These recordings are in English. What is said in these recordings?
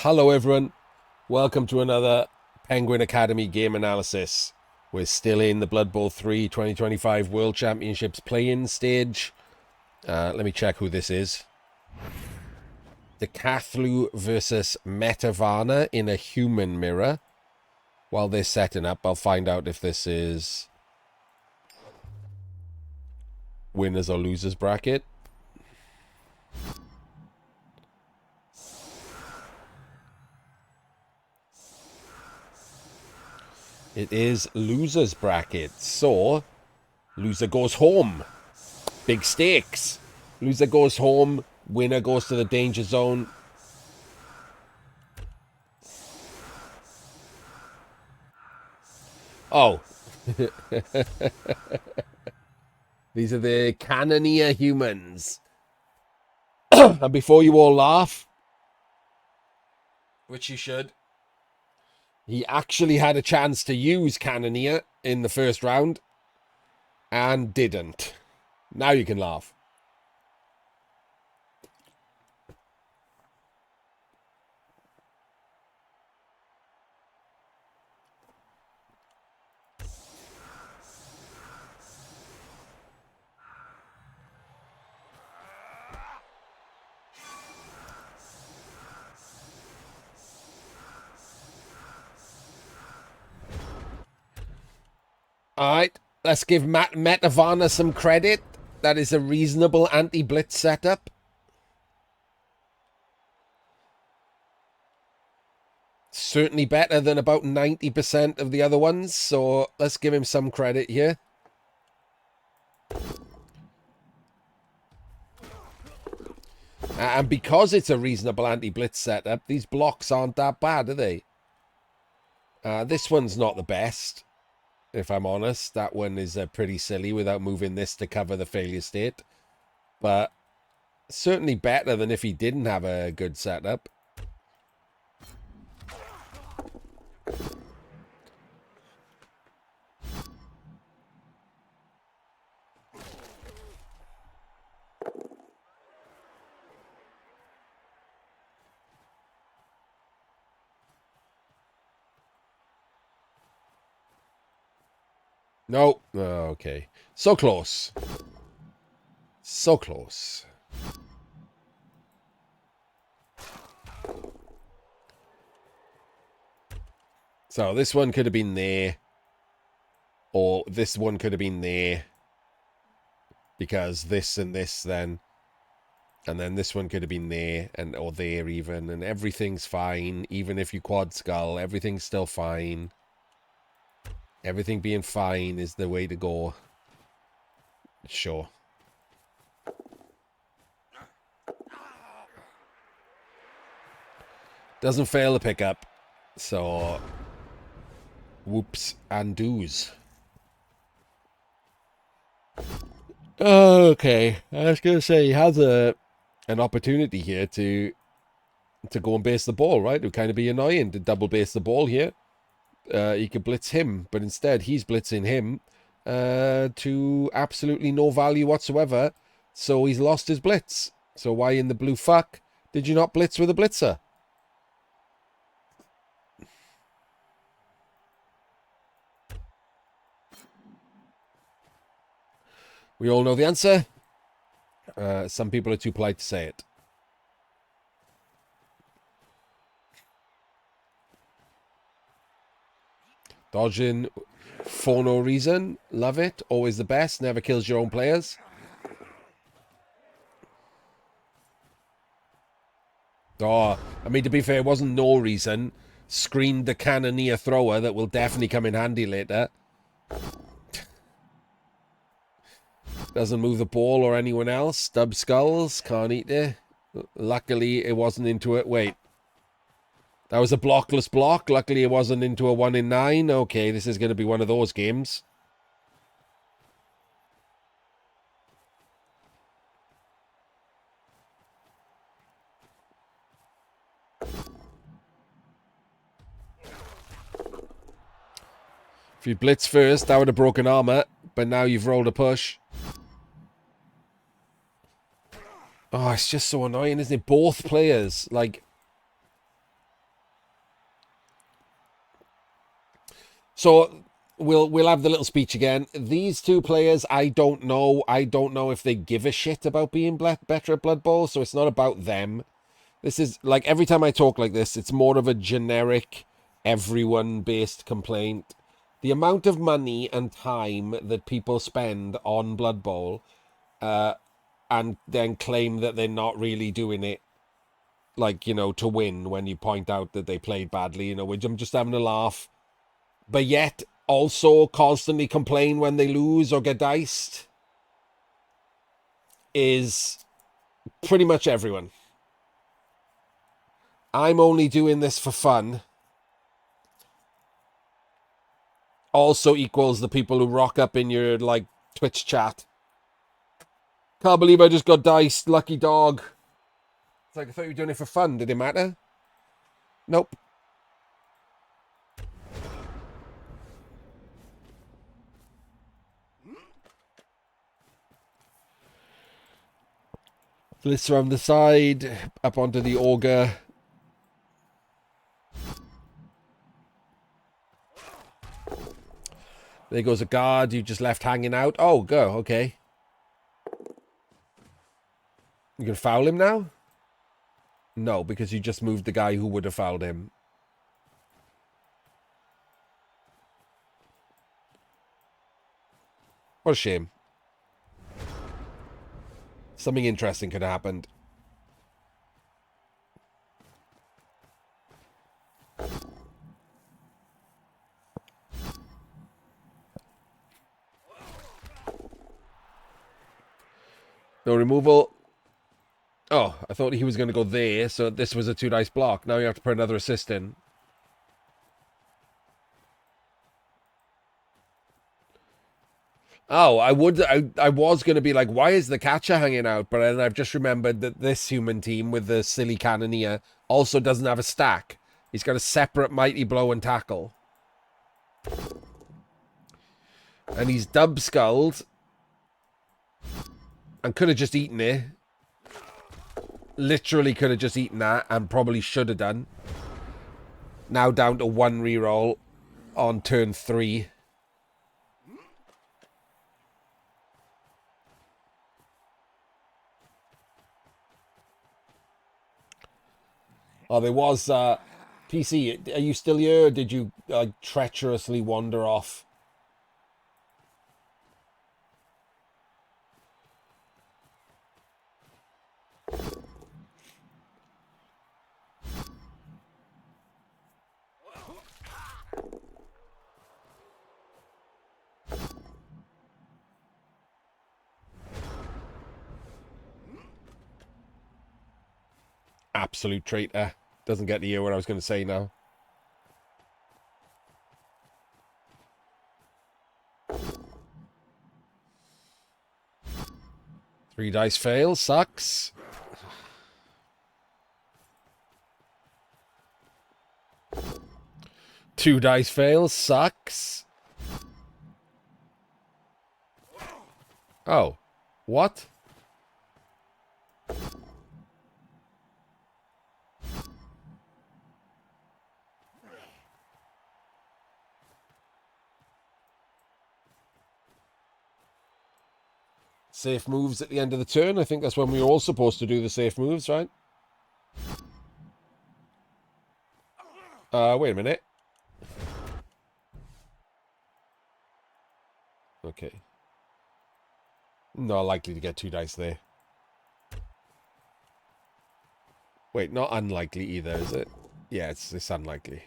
Hello everyone, welcome to another Penguin Academy game analysis. We're still in the Blood Bowl 3 2025 World Championships play-in stage. Let me check who this is. Dakathlu versus Metarvana in a human mirror. While they're setting up, I'll find out if this is winners or losers bracket. It is losers bracket, so loser goes home. Big stakes. Loser goes home, winner goes to the danger zone. Oh. These are the Cannoneer humans. And before you all laugh, which you should, he actually had a chance to use Cannoneer in the first round and didn't. Now you can laugh. Alright, let's give Metarvana some credit. That is a reasonable anti-blitz setup. Certainly better than about 90% of the other ones, so let's give him some credit here. And because it's a reasonable anti-blitz setup, these blocks aren't that bad, are they? This one's not the best, if I'm honest. That one is pretty silly without moving this to cover the failure state. But certainly better than if he didn't have a good setup. No. Oh, okay. So close. So close. So this one could have been there. Or this one could have been there. Because this and this then. And then this one could have been there. Or there even. And everything's fine. Even if you quad skull. Everything's still fine. Everything being fine is the way to go. Sure. Doesn't fail to pick up. So, whoops and do's. Okay. I was going to say, he has an opportunity here to go and base the ball, right? It would kind of be annoying to double base the ball here. He could blitz him, but instead he's blitzing him to absolutely no value whatsoever. So he's lost his blitz. So why in the blue fuck did you not blitz with a blitzer? We all know the answer. Some people are too polite to say it. Dodging for no reason. Love it. Always the best. Never kills your own players. Oh, I mean, to be fair, it wasn't no reason. Screened the Cannoneer thrower that will definitely come in handy later. Doesn't move the ball or anyone else. Stub skulls. Can't eat it. Luckily, it wasn't into it. Wait. That was a blockless block. Luckily, it wasn't into a 1 in 9. Okay, this is going to be one of those games. If you blitz first, that would have broken armor. But now you've rolled a push. Oh, it's just so annoying, isn't it? Both players, like... So we'll have the little speech again. These two players, I don't know. I don't know if they give a shit about being better at Blood Bowl, so it's not about them. This is, like, every time I talk like this, it's more of a generic, everyone-based complaint. The amount of money and time that people spend on Blood Bowl, and then claim that they're not really doing it, like, you know, to win when you point out that they played badly, you know, which I'm just having a laugh. But yet, also constantly complain when they lose or get diced, is pretty much everyone. I'm only doing this for fun. Also equals the people who rock up in your, like, Twitch chat. Can't believe I just got diced, lucky dog. It's like, I thought you were doing it for fun. Did it matter? Nope. Let's from the side, up onto the auger. There goes a guard you just left hanging out. Oh, go, okay. You can foul him now? No, because you just moved the guy who would have fouled him. What a shame. Something interesting could have happened. No removal. Oh, I thought he was going to go there, so this was a 2-dice block. Now you have to put another assist in. Oh, I was going to be like, why is the catcher hanging out? But then I've just remembered that this human team with the silly cannoneer also doesn't have a stack. He's got a separate mighty blow and tackle. And he's dub-skulled. And could have just eaten it. Literally could have just eaten that and probably should have done. Now down to 1 reroll on turn 3. Oh, there was... PC, are you still here, or did you treacherously wander off? Absolute traitor. Doesn't get to hear what I was going to say now. Three dice fail. Sucks. Two dice fail. Sucks. Oh. What? Safe moves at the end of the turn. I think that's when we were all supposed to do the safe moves, right? Wait a minute. Okay. Not likely to get 2 dice there. Wait, not unlikely either, is it? Yeah, it's unlikely.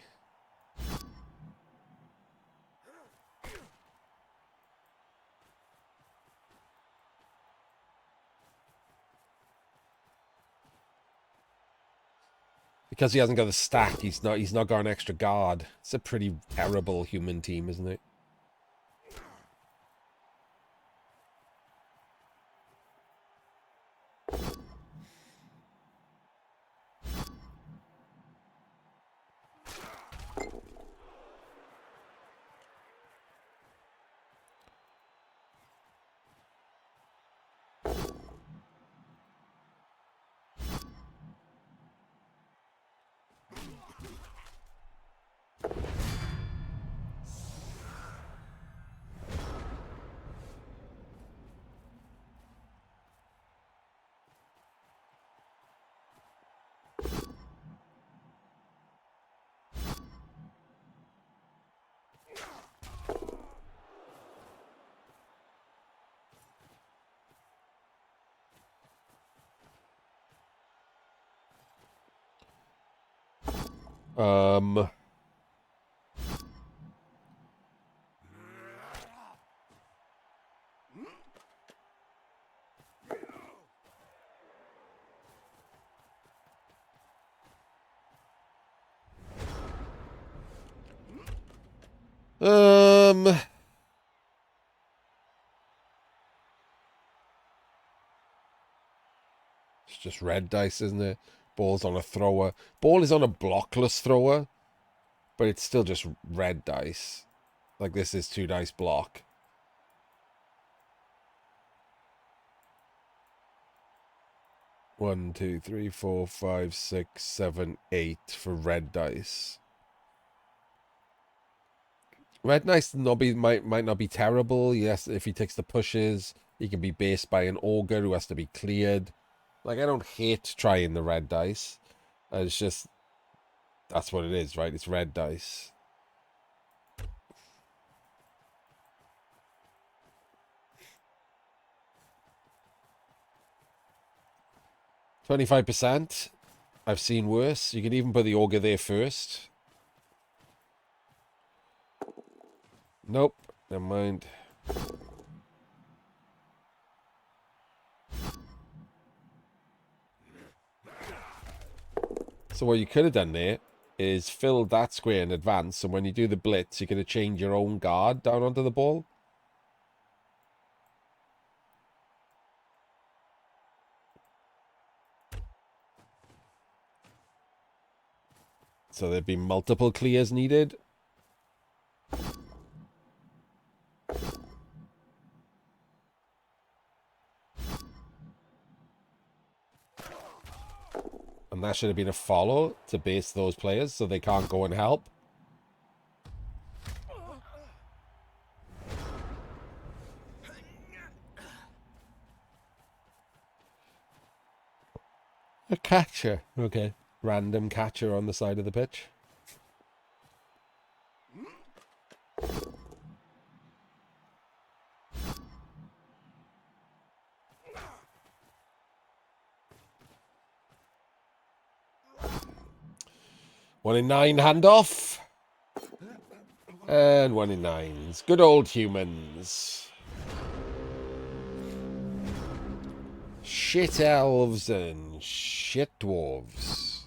Because he hasn't got the stack, he's not got an extra guard. It's a pretty terrible human team, isn't it? Um... It's just red dice, isn't it? Ball's on a thrower. Ball is on a blockless thrower, but it's still just red dice. Like this is 2 dice block. One, two, three, four, five, six, seven, 8 for red dice. Red dice might not be terrible. Yes, if he takes the pushes, he can be based by an ogre who has to be cleared. Like, I don't hate trying the red dice. It's just, that's what it is, right? It's red dice. $25%. I've seen worse. You can even put the ogre there first. Nope. Never mind. So what you could have done there is filled that square in advance, and when you do the blitz, you're going to change your own guard down onto the ball. So there'd be multiple clears needed. And that should have been a follow to base those players so they can't go and help. A catcher. Okay. Random catcher on the side of the pitch. One in 9 handoff. And 1 in 9s. Good old humans. Shit elves and shit dwarves.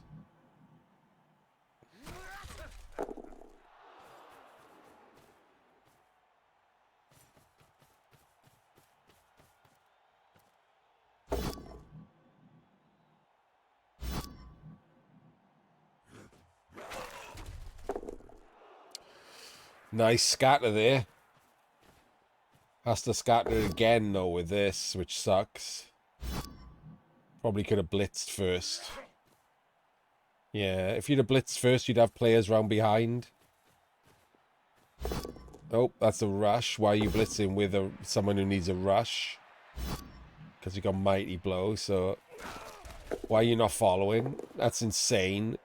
Nice scatter there. Has to scatter again, though, with this, which sucks. Probably could have blitzed first. Yeah, if you'd have blitzed first, you'd have players round behind. Oh, that's a rush. Why are you blitzing with someone who needs a rush? Because you got Mighty Blow, so... Why are you not following? That's insane.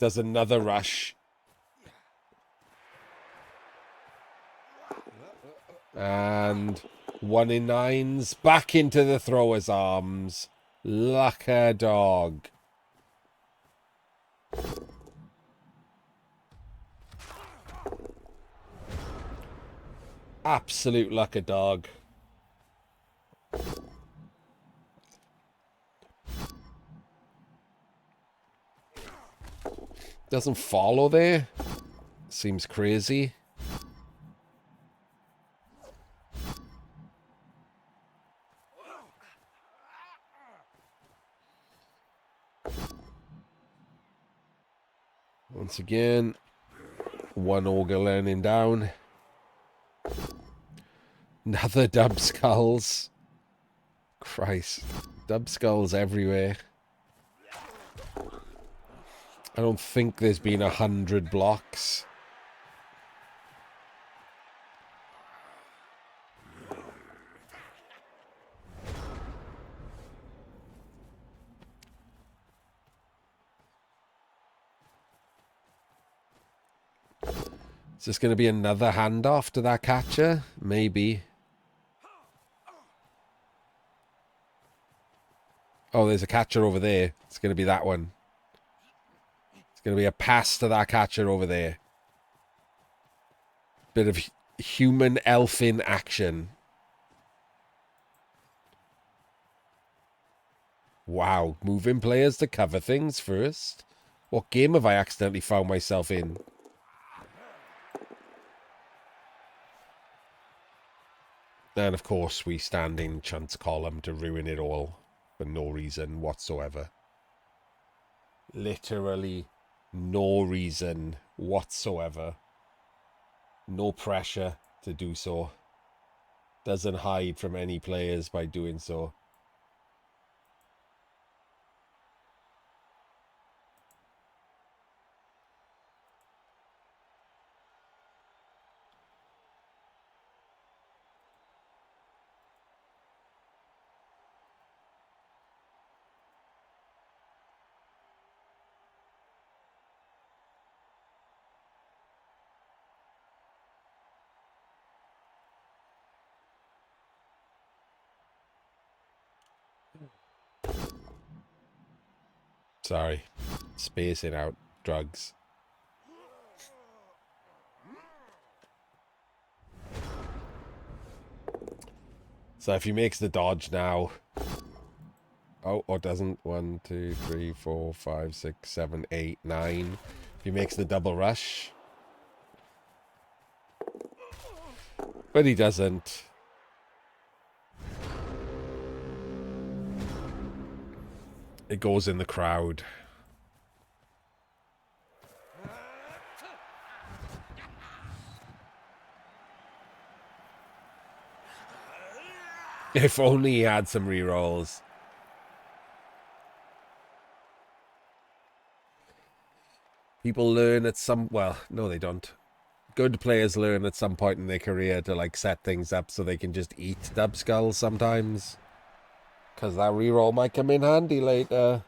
Does another rush. And 1 in 9s. Back into the thrower's arms. Lucker dog. Absolute lucker dog. Doesn't follow there. Seems crazy. Once again, 1 ogre learning down. Another dub skulls. Christ. Dub skulls everywhere. I don't think there's been 100 blocks. Is this going to be another handoff to that catcher? Maybe. Oh, there's a catcher over there. It's going to be that one. going to be a pass to that catcher over there. Bit of human elfin action. Wow, moving players to cover things first. What game have I accidentally found myself in? And of course we stand in Chunt's column to ruin it all for no reason whatsoever. Literally no reason whatsoever. No pressure to do so. Doesn't hide from any players by doing so. Sorry. Spacing out. Drugs. So if he makes the dodge now... Oh, or doesn't. 1, 2, 3, 4, 5, 6, 7, 8, 9. If he makes the double rush. But he doesn't. It goes in the crowd. If only he had some rerolls. People learn at some... Well, no, they don't. Good players learn at some point in their career to, like, set things up so they can just eat dub skulls sometimes. Because that reroll might come in handy later.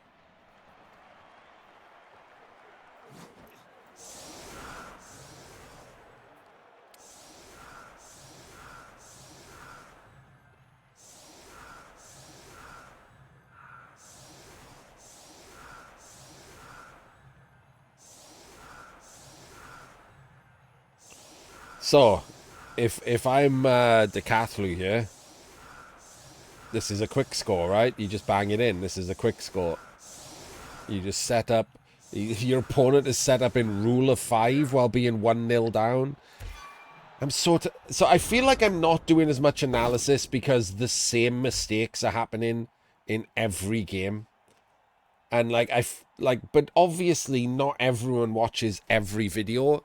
So, if I'm Dakathlu here, this is a quick score, right? You just bang it in. This is a quick score. You just set up... Your opponent is set up in rule of 5 while being 1-0 down. So I feel like I'm not doing as much analysis because the same mistakes are happening in every game. And but obviously not everyone watches every video.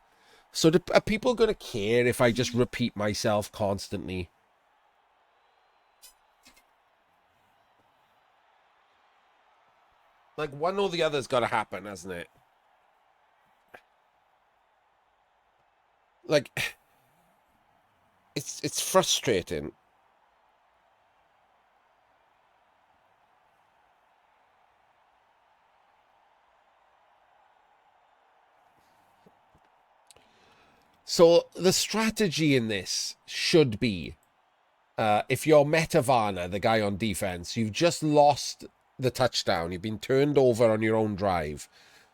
So are people going to care if I just repeat myself constantly? Like, one or the other's got to happen, hasn't it? Like, it's frustrating. So the strategy in this should be, if you're Metarvana, the guy on defense, you've just lost the touchdown. You've been turned over on your own drive.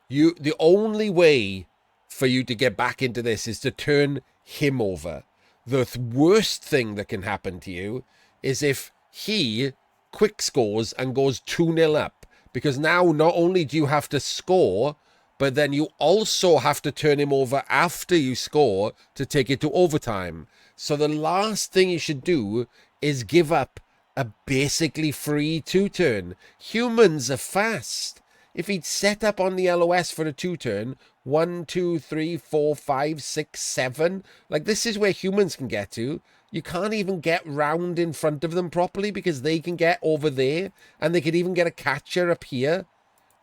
The only way for you to get back into this is to turn him over. The worst thing that can happen to you is if he quick scores and goes 2-0 up. Because now not only do you have to score, but then you also have to turn him over after you score to take it to overtime. So the last thing you should do is give up a basically free 2-turn. Humans are fast. If he'd set up on the LOS for a 2-turn, 1, 2, 3, 4, 5, 6, 7, like, this is where humans can get to. You can't even get round in front of them properly because they can get over there, and they could even get a catcher up here.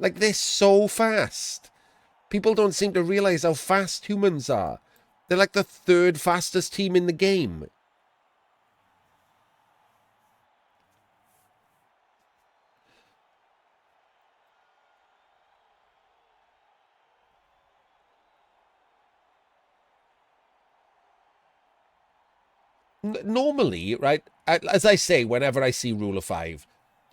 Like, they're so fast. People don't seem to realize how fast humans are. They're like the 3rd fastest team in the game. Normally, right, as I say, whenever I see rule of 5,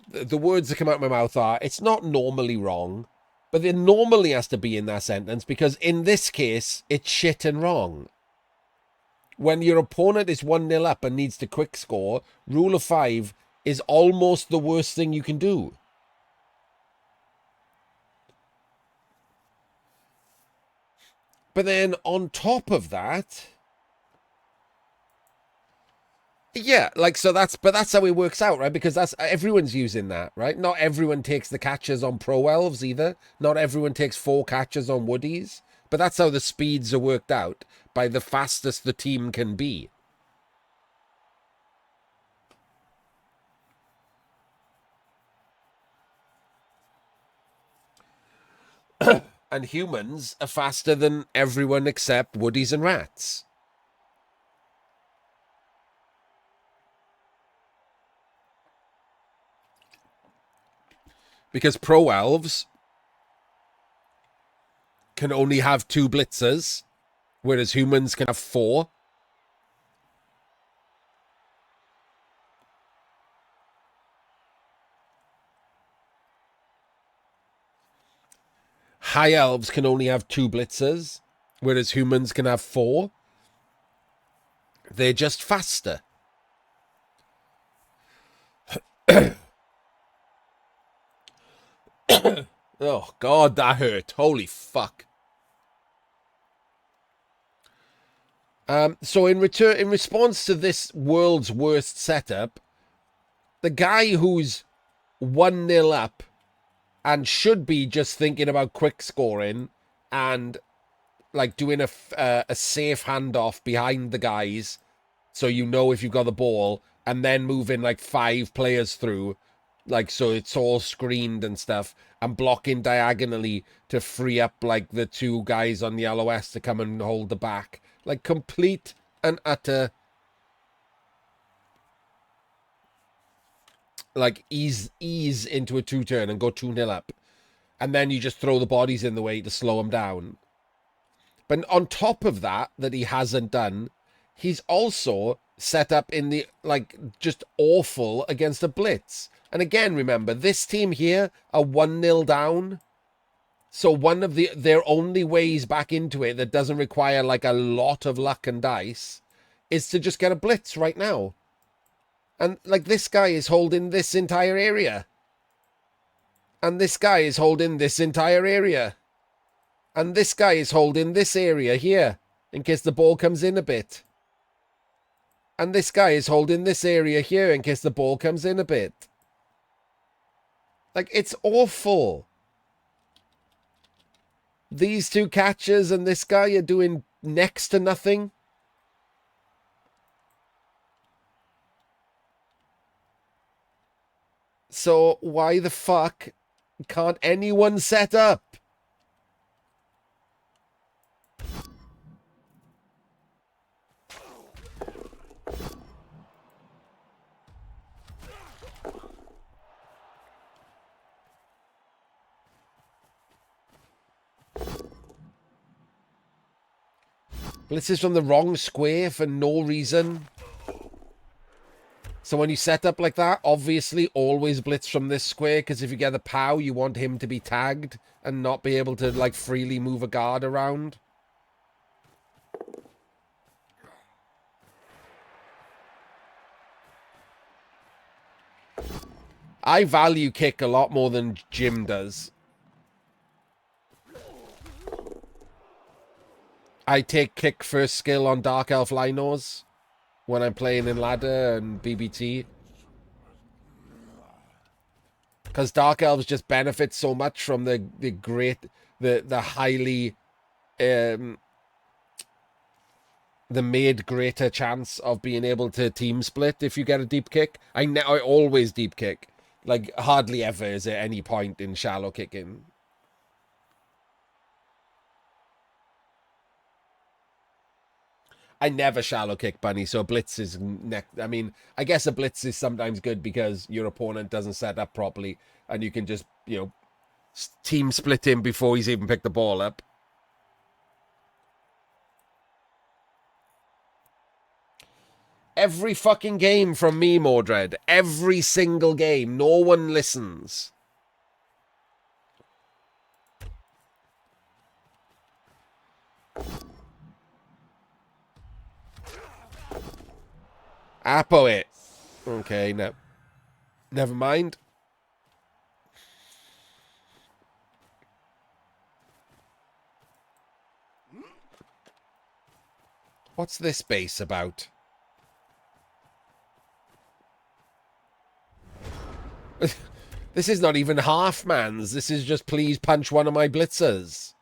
the words that come out of my mouth are, it's not normally wrong. But there normally has to be in that sentence because in this case, it's shit and wrong. When your opponent is 1-0 up and needs to quick score, rule of 5 is almost the worst thing you can do. But then on top of that, yeah, like, so that's how it works out, right? Because that's, everyone's using that, right? Not everyone takes the catches on Pro Elves either. Not everyone takes 4 catches on Woodies. But that's how the speeds are worked out, by the fastest the team can be. And humans are faster than everyone except Woodies and Rats. Because Pro Elves can only have 2 blitzers, whereas humans can have 4. High Elves can only have 2 blitzers, whereas humans can have 4. They're just faster. Oh, God, that hurt. Holy fuck. So in response to this world's worst setup, the guy who's 1-0 up and should be just thinking about quick scoring and like doing a safe handoff behind the guys so you know if you've got the ball, and then moving like 5 players through, like, so it's all screened and stuff, and blocking diagonally to free up like the 2 guys on the LOS to come and hold the back. Like, complete and utter, like, ease into a 2-turn and go 2-0 up. And then you just throw the bodies in the way to slow them down. But on top of that he hasn't done, he's also set up in the, like, just awful against a blitz. And again, remember, this team here are 1-0 down. So one of their only ways back into it that doesn't require, like, a lot of luck and dice is to just get a blitz right now. And, like, this guy is holding this entire area. And this guy is holding this entire area. And this guy is holding this area here, in case the ball comes in a bit. And this guy is holding this area here, in case the ball comes in a bit. Like, it's awful. These 2 catches and this guy are doing next to nothing. So why the fuck can't anyone set up? Blitzes from the wrong square for no reason. So when you set up like that, obviously always blitz from this square, because if you get the POW, you want him to be tagged and not be able to, like, freely move a guard around. I value kick a lot more than Jim does. I take kick first skill on Dark Elf Linos when I'm playing in ladder and BBT. Because Dark Elves just benefit so much from the highly, the made greater chance of being able to team split if you get a deep kick. I always deep kick. Like, hardly ever is there any point in shallow kicking. I never shallow kick, Bunny, so a blitz is next. I mean, I guess a blitz is sometimes good because your opponent doesn't set up properly and you can just, you know, team split him before he's even picked the ball up. Every fucking game from me, Mordred. Every single game. No one listens. Apo it. Okay, no. Never mind. What's this base about? This is not even half man's. This is just please punch one of my blitzers.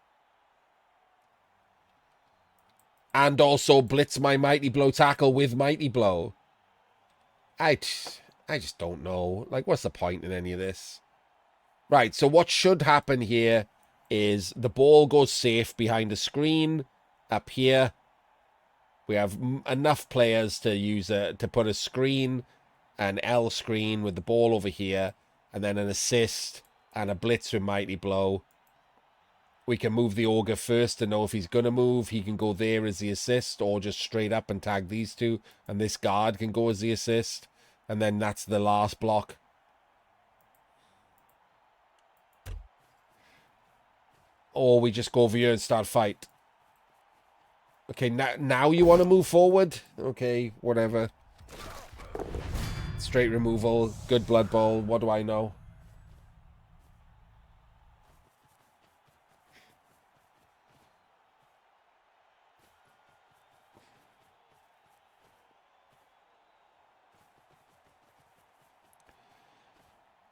And also blitz my Mighty Blow tackle with Mighty Blow. I just don't know. Like, what's the point in any of this? Right, so what should happen here is the ball goes safe behind a screen up here. We have enough players to use to put a screen, an L screen with the ball over here, and then an assist and a blitz with Mighty Blow. We can move the Ogre first to know if he's going to move. He can go there as the assist or just straight up and tag these two. And this guard can go as the assist. And then that's the last block. Or we just go over here and start fight. Okay, now you want to move forward? Okay, whatever. Straight removal, good Blood Bowl, what do I know?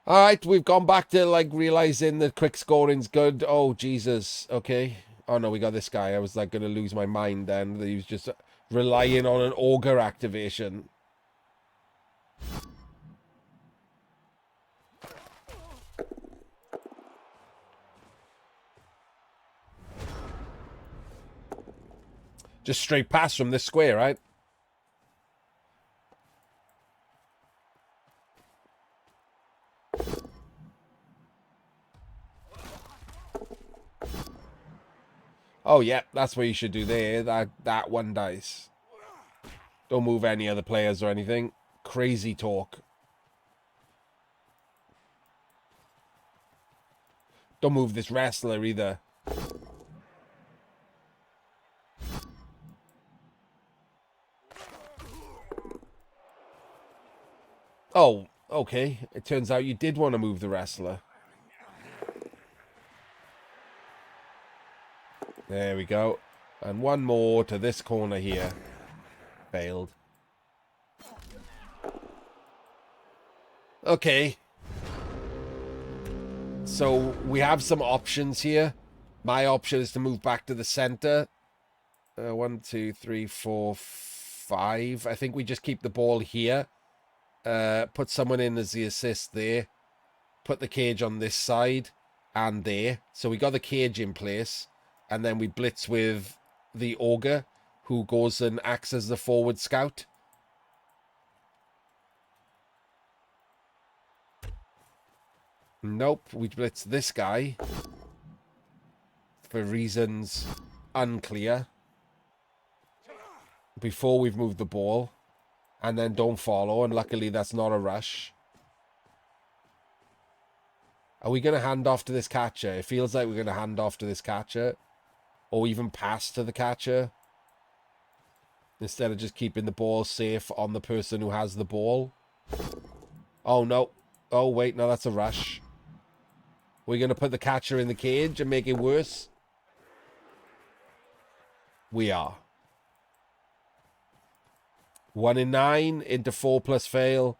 Alright, we've gone back to, like, realizing that quick scoring's good. Oh, Jesus. Okay. Oh, no, we got this guy. I was, like, going to lose my mind then. He was just relying on an Ogre activation. Just straight past from this square, right? Oh, yeah, that's what you should do there. That one dice. Don't move any other players or anything. Crazy talk. Don't move this wrestler either. Oh, okay. It turns out you did want to move the wrestler. There we go. And one more to this corner here. Failed. Okay. So we have some options here. My option is to move back to the center. 1, 2, 3, 4, 5. I think we just keep the ball here. Put someone in as the assist there. Put the cage on this side and there. So we got the cage in place. And then we blitz with the Ogre, who goes and acts as the forward scout. Nope, we blitz this guy. For reasons unclear. Before we've moved the ball. And then don't follow, and luckily that's not a rush. Are we going to hand off to this catcher? It feels like we're going to hand off to this catcher. Or even pass to the catcher. Instead of just keeping the ball safe on the person who has the ball. Oh, no. Oh, wait, no, that's a rush. We're going to put the catcher in the cage and make it worse? We are. 1 in 9 into 4 plus fail.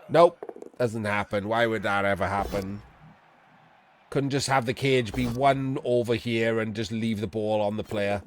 Nope. Doesn't happen. Why would that ever happen? Couldn't just have the cage be 1 over here and just leave the ball on the player.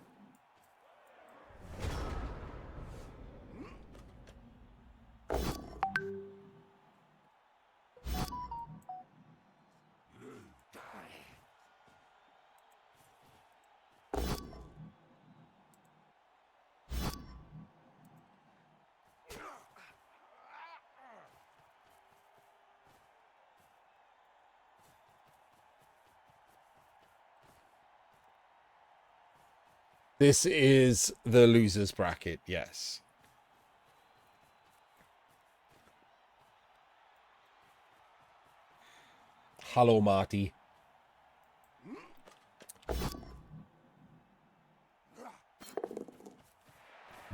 This is the loser's bracket, yes. Hello, Marty.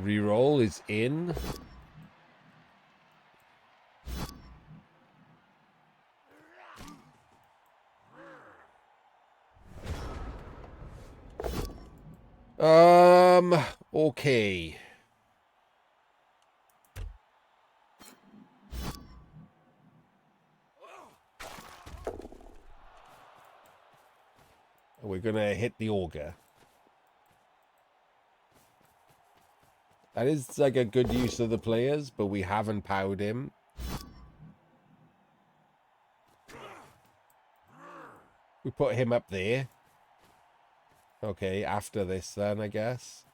Reroll is in. Okay. We're gonna hit the ogre. That is like a good use of the players, but we haven't powered him. We put him up there. Okay, after this then, I guess.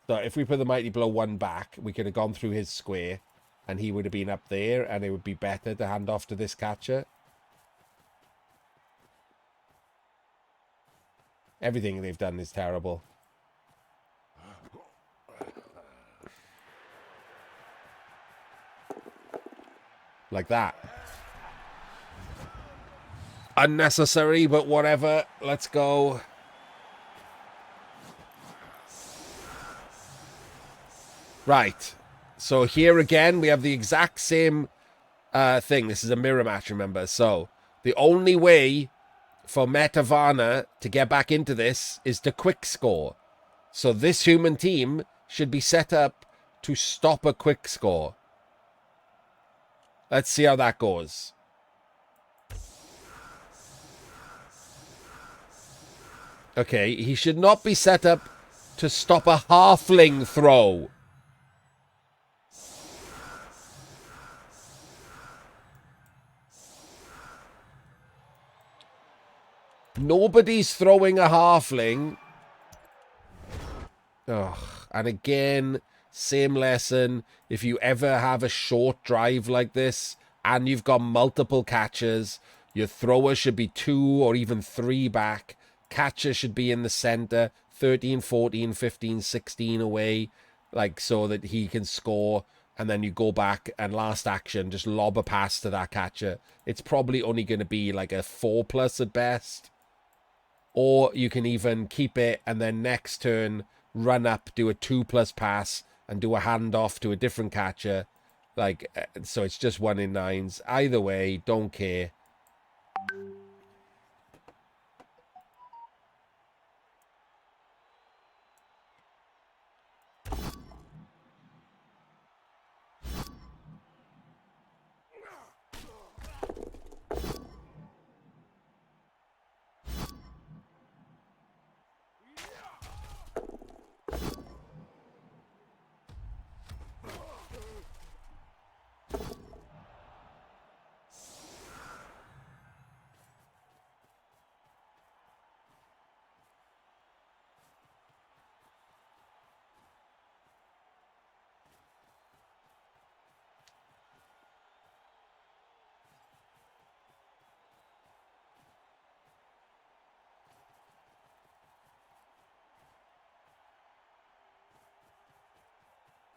So if we put the Mighty Blow 1 back, we could have gone through his square, and he would have been up there, and it would be better to hand off to this catcher. Everything they've done is terrible. Like that. Unnecessary, but whatever. Let's go. Right. So here again, we have the exact same thing. This is a mirror match, remember? So the only way for Metarvana to get back into this is to quick score. So this human team should be set up to stop a quick score. Let's see how that goes. Okay, he should not be set up to stop a halfling throw. Nobody's throwing a halfling. Ugh. And again, same lesson. If you ever have a short drive like this and you've got multiple catchers, your thrower should be 2 or even 3 back. Catcher should be in the center, 13, 14, 15, 16 away, like so that he can score. And then you go back and last action, just lob a pass to that catcher. It's probably only going to be like a 4+ at best. Or you can even keep it and then next turn run up, do a 2+ pass and do a handoff to a different catcher. Like, so it's just 1 in 9s. Either way, don't care.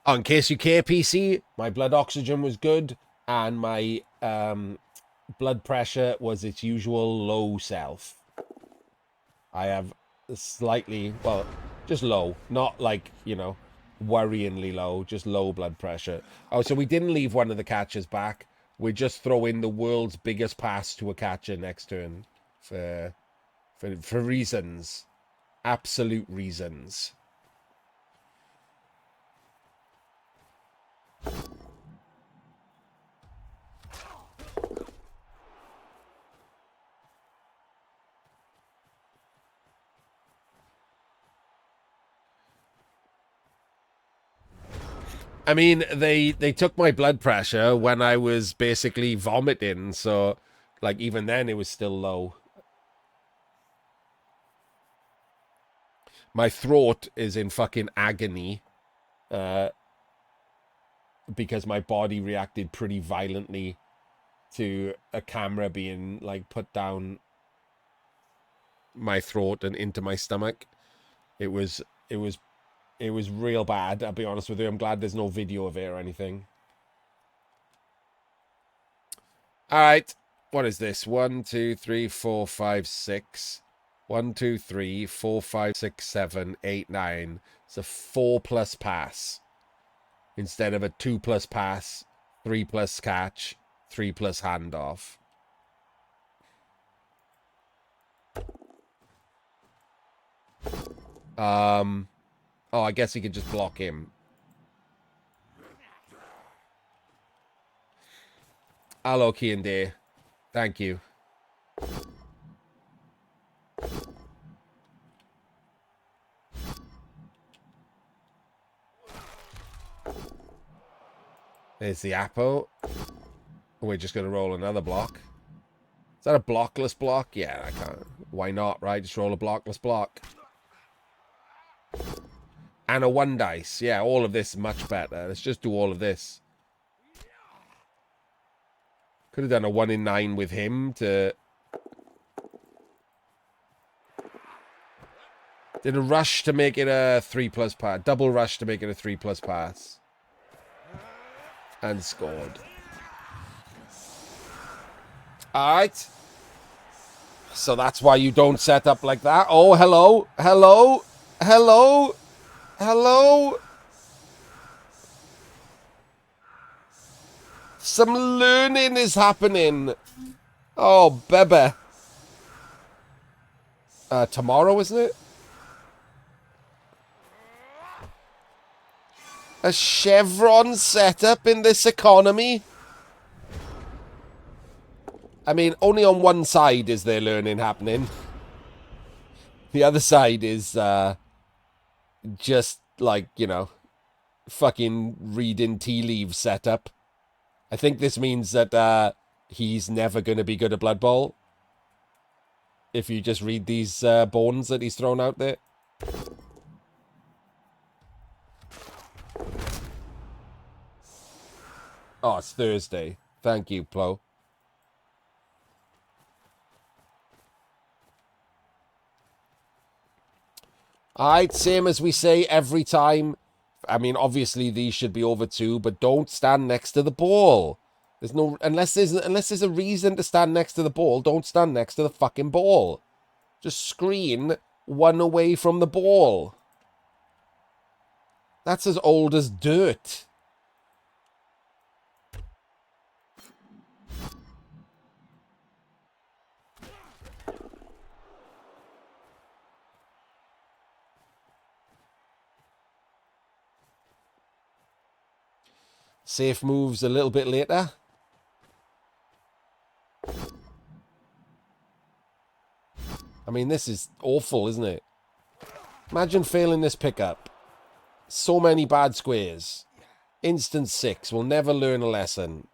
Oh, in case you care, PC, my blood oxygen was good and my blood pressure was its usual low self. I have slightly, well, just low. Not like, you know, worryingly low, just low blood pressure. Oh, so we didn't leave one of the catchers back. We just throw in the world's biggest pass to a catcher next turn for reasons. Absolute reasons. I mean, they took my blood pressure when I was basically vomiting, so like even then it was still low. My throat is in fucking agony because my body reacted pretty violently to a camera being like put down my throat and into my stomach. It was real bad, I'll be honest with you. I'm glad there's no video of it or anything. All right. What is this? 1, 2, 3, 4, 5, 6. 1, 2, 3, 4, 5, 6, 7, 8, 9. It's a 4+ pass instead of a 2+ pass, 3+ catch, 3+ handoff. Oh, I guess he could just block him. Hello, Kiande. Thank you. There's the apple. We're just going to roll another block. Is that a blockless block? Yeah, I can't. Why not, right? Just roll a blockless block. And a 1 dice. Yeah, all of this much better. Let's just do all of this. Could have done a 1 in 9 with him to... Did a rush to make it a 3+ pass. Double rush to make it a 3+ pass. And scored. Alright. So that's why you don't set up like that. Oh, hello. Hello. Hello. Hello. Some learning is happening. Oh, Bebe. Tomorrow, isn't it? A chevron setup in this economy? I mean, only on one side is there learning happening. The other side is just like, you know, fucking reading tea leaves setup. I think this means that he's never going to be good at Blood Bowl. If you just read these bones that he's thrown out there. Oh, it's Thursday. Thank you, Plo. Alright, same as we say every time. I mean, obviously these should be over 2, but don't stand next to the ball. There's no... Unless there's a reason to stand next to the ball, don't stand next to the fucking ball. Just screen 1 away from the ball. That's as old as dirt. Safe moves a little bit later. I mean, this is awful, isn't it? Imagine failing this pickup. So many bad squares. Instant 6. We'll never learn a lesson.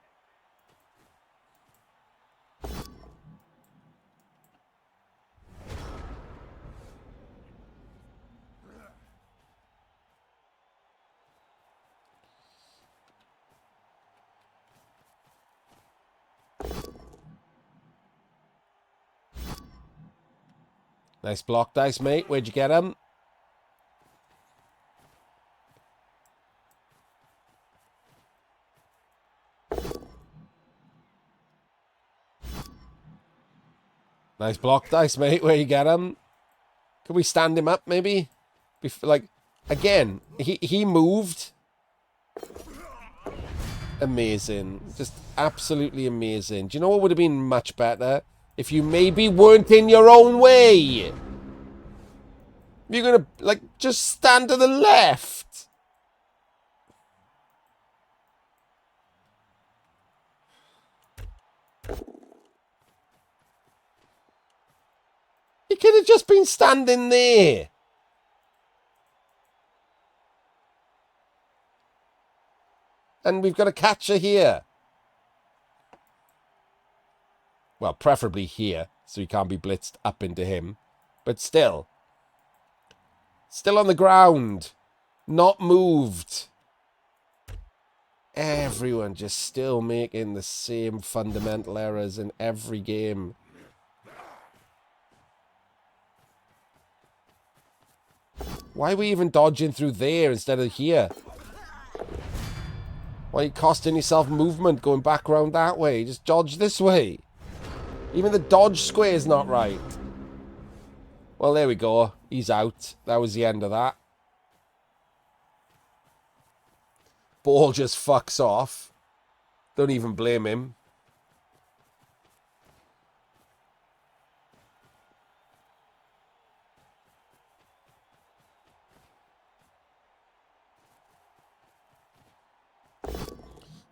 Nice block dice, mate. Where'd you get him? Nice block dice, mate. Where you get him? Can we stand him up, maybe? Like, again, he moved. Amazing. Just absolutely amazing. Do you know what would have been much better? If you maybe weren't in your own way. You're gonna, like, just stand to the left. He could have just been standing there. And we've got a catcher here. Well, preferably here, so he can't be blitzed up into him. But still. Still on the ground. Not moved. Everyone just still making the same fundamental errors in every game. Why are we even dodging through there instead of here? Why are you costing yourself movement going back around that way? Just dodge this way. Even the dodge square is not right. Well, there we go. He's out. That was the end of that. Ball just fucks off. Don't even blame him.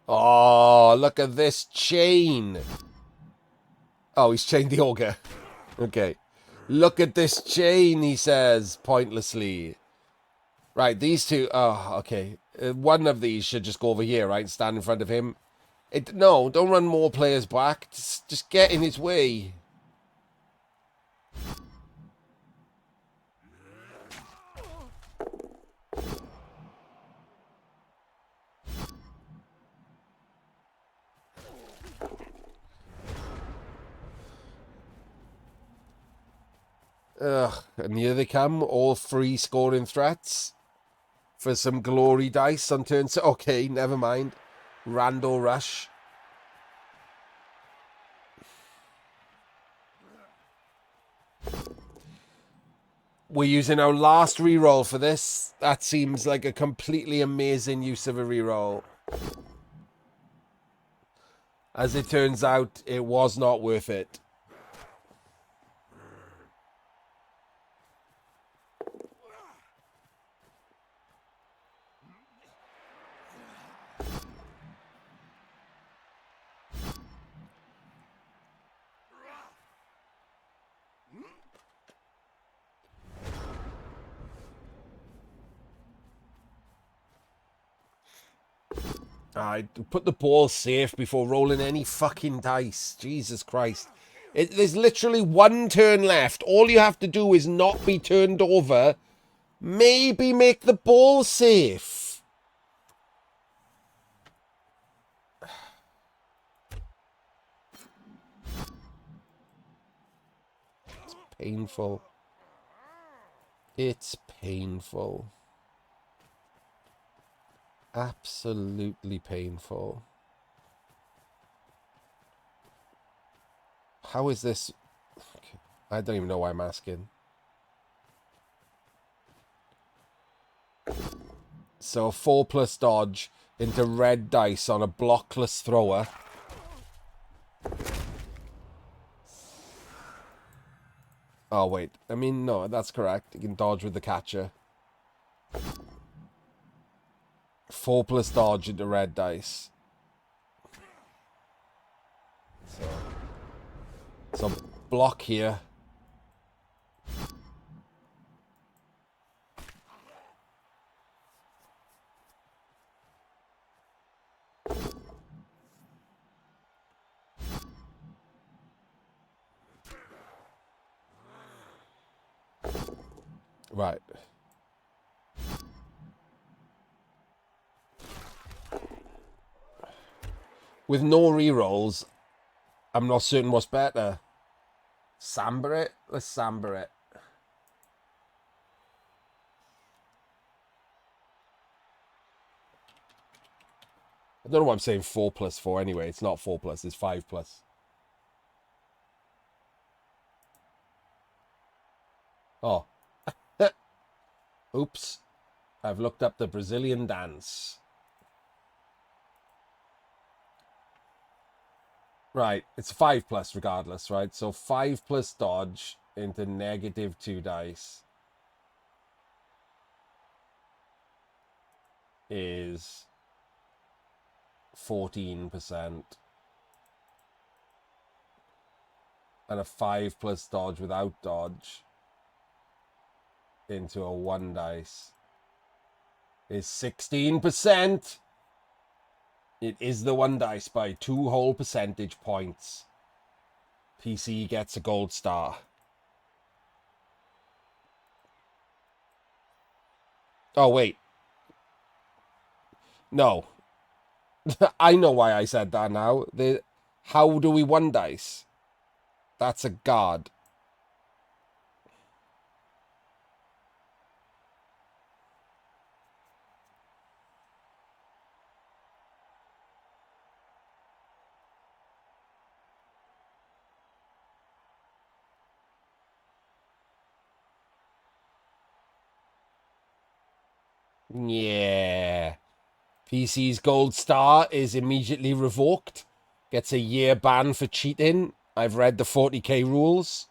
Oh, look at this chain. Oh, he's chained the ogre. Okay. Look at this chain, he says, pointlessly. Right, these two... Oh, okay. One of these should just go over here, right? Stand in front of him. No, don't run more players back. Just get in his way. Ugh, and here they come, all free scoring threats for some glory dice on turn. Okay, never mind. Rando rush. We're using our last reroll for this. That seems like a completely amazing use of a reroll. As it turns out, it was not worth it. I put the ball safe before rolling any fucking dice. Jesus Christ. There's literally one turn left. All you have to do is not be turned over. Maybe make the ball safe. It's painful. It's painful. Absolutely painful. How is this? I don't even know why I'm asking. So 4+ dodge into red dice on a blockless thrower. Oh, wait. I mean, no, that's correct. You can dodge with the catcher. 4+ dodge into red dice. So block here. Right. With no rerolls, I'm not certain what's better. Samber it? Let's samber it. I don't know why I'm saying 4+ 4 anyway. It's not 4+, it's 5+. Oh. Oops. I've looked up the Brazilian dance. Right, it's 5+ regardless, right? So 5+ dodge into -2 dice is 14%. And a 5+ dodge without dodge into a 1 dice is 16%. It is the 1 dice by 2 whole percentage points. PC gets a gold star. Oh, wait. No. I know why I said that now. How do we 1 dice? That's a guard. Yeah. PC's gold star is immediately revoked. Gets a year ban for cheating. I've read the 40k rules.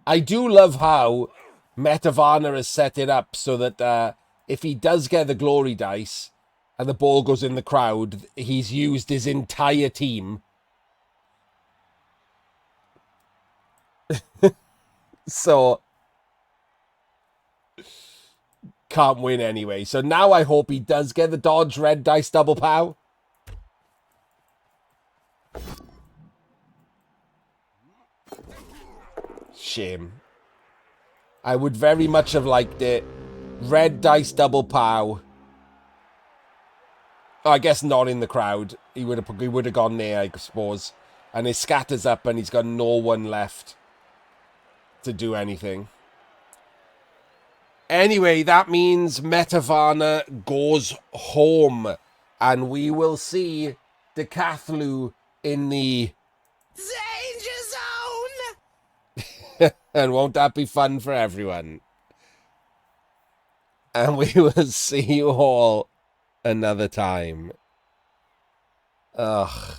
I do love how Metarvana has set it up so that if he does get the glory dice and the ball goes in the crowd, he's used his entire team. So, can't win anyway. So now I hope he does get the dodge red dice double pow. Shame. I would very much have liked it. Red dice double pow. Oh, I guess not in the crowd. He would have gone there, I suppose. And it scatters up and he's got no one left to do anything. Anyway, that means Metarvana goes home. And we will see Dakathlu in the Danger Zone! and won't that be fun for everyone? And we will see you all another time. Ugh.